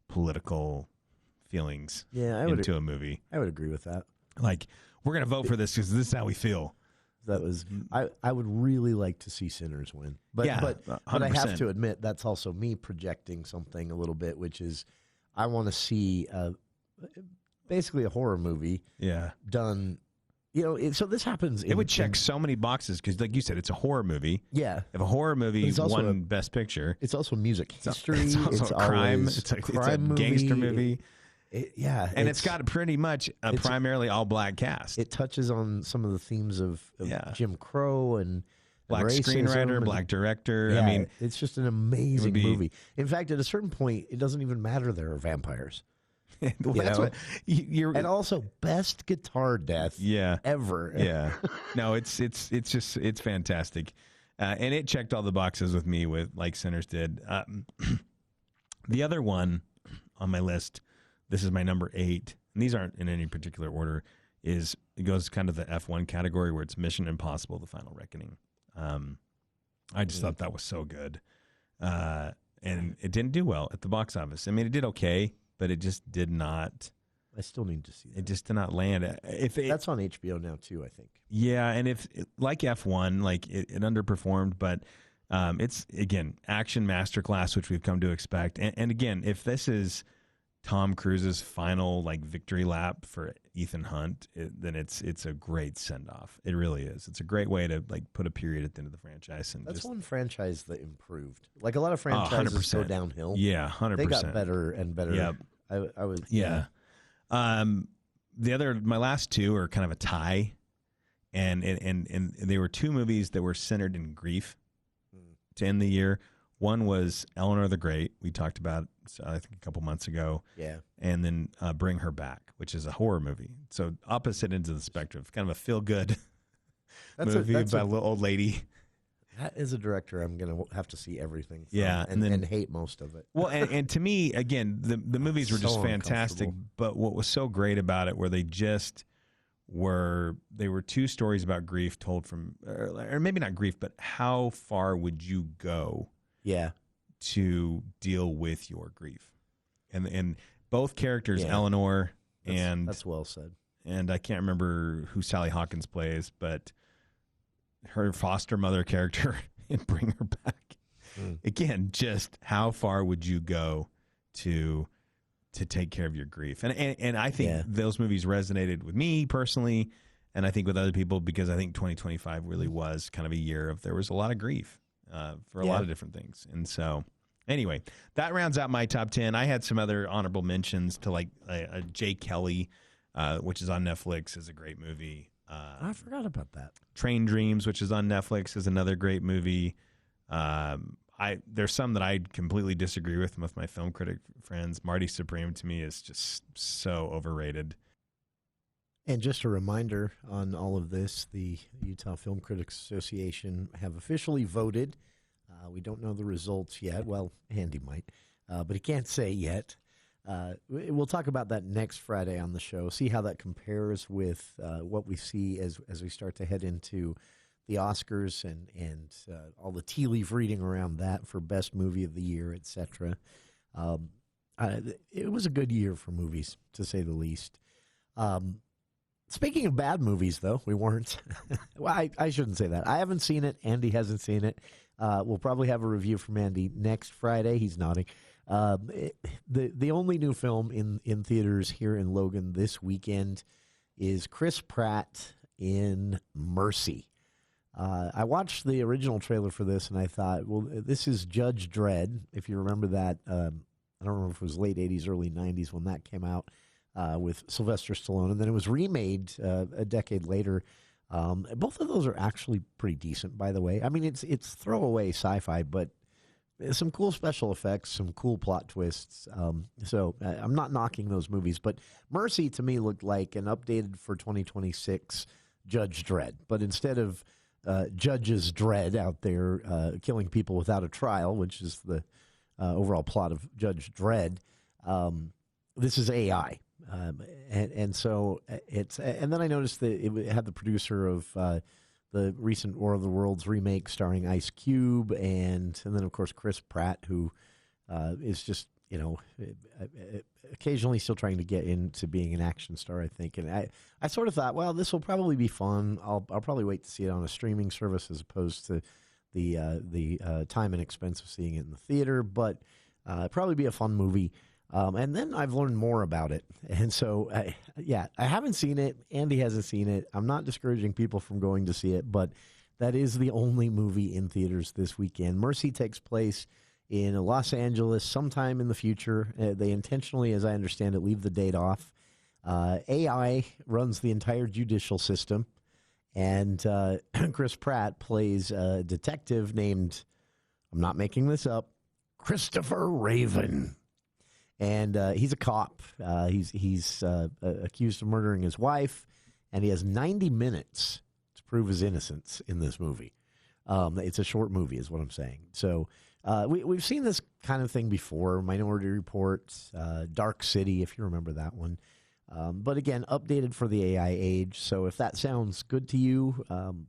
political feelings into a movie. I would agree with that. Like, we're going to vote for this because this is how we feel. That was I would really like to see Sinners win, but I have to admit that's also me projecting something a little bit, which is I want to see basically a horror movie. Yeah, done. So this happens. It would check so many boxes because, like you said, it's a horror movie. Yeah, if a horror movie won Best Picture, it's also music history. It's also a crime. It's a gangster movie. And it's got pretty much a primarily all black cast. It touches on some of the themes of Jim Crow and black screenwriter, black director. Yeah, I mean, it's just an amazing movie. In fact, at a certain point, it doesn't even matter there are vampires. That's what and also best guitar death ever. Yeah. No, it's fantastic. And it checked all the boxes with me like Sinners did. The other one on my list, this is my number 8, and these aren't in any particular order, it goes kind of the F1 category where it's Mission Impossible: The Final Reckoning. I just thought that was so good. And it didn't do well at the box office. I mean, it did okay, but it just did not. I still need to see that. It just did not land. That's on HBO now too, I think. Yeah, and if like F1, like it underperformed, but it's again action masterclass, which we've come to expect. And again, if this is Tom Cruise's final victory lap for Ethan Hunt, then it's a great send off. It really is. It's a great way to put a period at the end of the franchise. And that's one franchise that improved. Like a lot of franchises go downhill. Yeah, 100%. They got better and better. Yep. I was my last two are kind of a tie, and they were two movies that were centered in grief to end the year. One was Eleanor the Great. We talked about, I think, a couple months ago. Yeah. And then Bring Her Back, which is a horror movie. So opposite ends of the spectrum. Kind of a feel-good movie about a little old lady. That is a director I'm going to have to see everything from, yeah, and hate most of it. Well, and to me, again, the movies were just fantastic. But what was so great about it were they were two stories about grief told from, or maybe not grief, but how far would you go to deal with your grief? And both characters, Eleanor that's well said. And I can't remember who Sally Hawkins plays, but her foster mother character in Bring Her Back. Again, just how far would you go to take care of your grief? And I think those movies resonated with me personally, and I think with other people, because I think 2025 really was kind of a year of, there was a lot of grief for a lot of different things. And so anyway, that rounds out my top 10. I had some other honorable mentions to Jay Kelly, which is on Netflix, is a great movie. I forgot about that. Train Dreams, which is on Netflix, is another great movie. There's some that I completely disagree with my film critic friends. Marty Supreme, to me, is just so overrated. And just a reminder on all of this, the Utah Film Critics Association have officially voted. We don't know the results yet. Well, Andy might, but he can't say yet. We'll talk about that next Friday on the show, see how that compares with what we see as we start to head into the Oscars and all the tea leaf reading around that for Best Movie of the Year, etc. It was a good year for movies, to say the least. Speaking of bad movies, though, we weren't. Well, I shouldn't say that. I haven't seen it. Andy hasn't seen it. We'll probably have a review from Andy next Friday. He's nodding. The only new film in theaters here in Logan this weekend is Chris Pratt in Mercy. I watched the original trailer for this, and I thought, well, this is Judge Dredd. If you remember that, I don't remember if it was late 80s, early 90s when that came out with Sylvester Stallone, and then it was remade a decade later. Both of those are actually pretty decent, by the way. I mean, it's throwaway sci-fi, but some cool special effects, some cool plot twists. So I'm not knocking those movies, but Mercy to me looked like an updated for 2026 Judge Dredd. But instead of Judge's Dredd out there killing people without a trial, which is the overall plot of Judge Dredd, this is AI. And so it's, and then I noticed that it had the producer of the recent War of the Worlds remake starring Ice Cube, and then of course Chris Pratt, who is just, you know, occasionally still trying to get into being an action star, I think. And I sort of thought, well, this will probably be fun. I'll probably wait to see it on a streaming service as opposed to the time and expense of seeing it in the theater, but probably be a fun movie. And then I've learned more about it. And so, I haven't seen it. Andy hasn't seen it. I'm not discouraging people from going to see it, but that is the only movie in theaters this weekend. Mercy takes place in Los Angeles sometime in the future. They intentionally, as I understand it, leave the date off. AI runs the entire judicial system. And Chris Pratt plays a detective named, I'm not making this up, Christopher Raven. And he's a cop. He's accused of murdering his wife, and he has 90 minutes to prove his innocence in this movie. It's a short movie, is what I'm saying. So we've seen this kind of thing before. Minority Report, Dark City, if you remember that one. But again, updated for the AI age. So if that sounds good to you,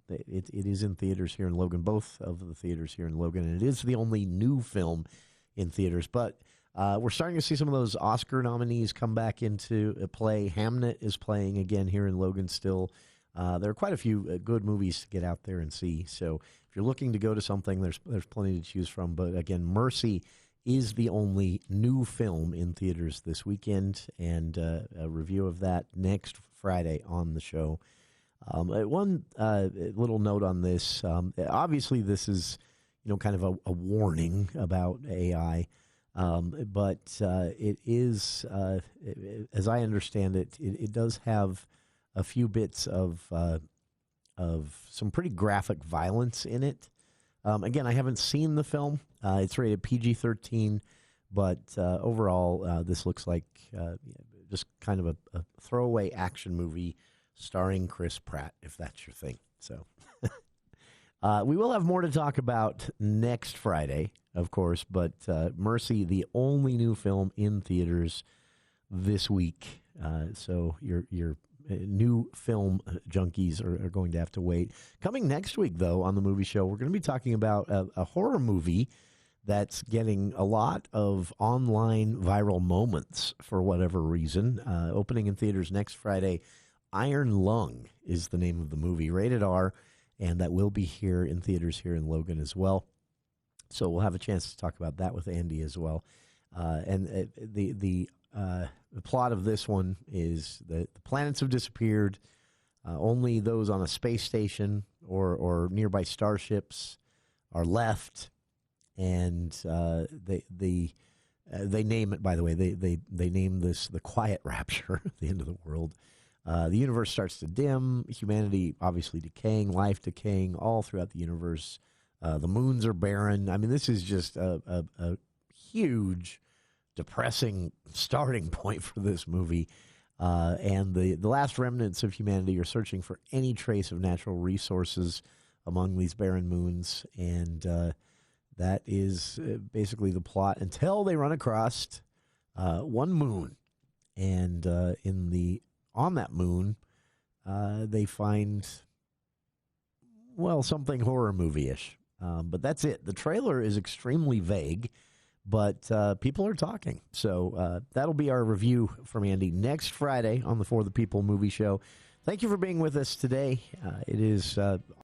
it is in theaters here in Logan, both of the theaters here in Logan, and it is the only new film in theaters. But we're starting to see some of those Oscar nominees come back into play. Hamnet is playing again here in Logan still. There are quite a few good movies to get out there and see. So if you're looking to go to something, there's plenty to choose from. But again, Mercy is the only new film in theaters this weekend, and a review of that next Friday on the show. One little note on this. Obviously, this is, kind of a warning about AI, but it is, as I understand it, it does have a few bits of some pretty graphic violence in it. Again, I haven't seen the film. It's rated PG-13, but overall, this looks like just kind of a throwaway action movie starring Chris Pratt, if that's your thing. So we will have more to talk about next Friday, of course, but Mercy, the only new film in theaters this week. So your new film junkies are going to have to wait. Coming next week, though, on the movie show, we're going to be talking about a horror movie that's getting a lot of online viral moments for whatever reason. Opening in theaters next Friday, Iron Lung is the name of the movie, rated R, and that will be here in theaters here in Logan as well. So we'll have a chance to talk about that with Andy as well. And the plot of this one is that the planets have disappeared. Only those on a space station or nearby starships are left, and they name it. By the way, they name this the Quiet Rapture, the end of the world. The universe starts to dim. Humanity obviously decaying, life decaying all throughout the universe. The moons are barren. I mean, this is just a huge, depressing starting point for this movie. And the last remnants of humanity are searching for any trace of natural resources among these barren moons. And that is basically the plot until they run across one moon. And on that moon, they find, something horror movie-ish. But that's it. The trailer is extremely vague, but people are talking. So that'll be our review from Andy next Friday on the For the People movie show. Thank you for being with us today. It is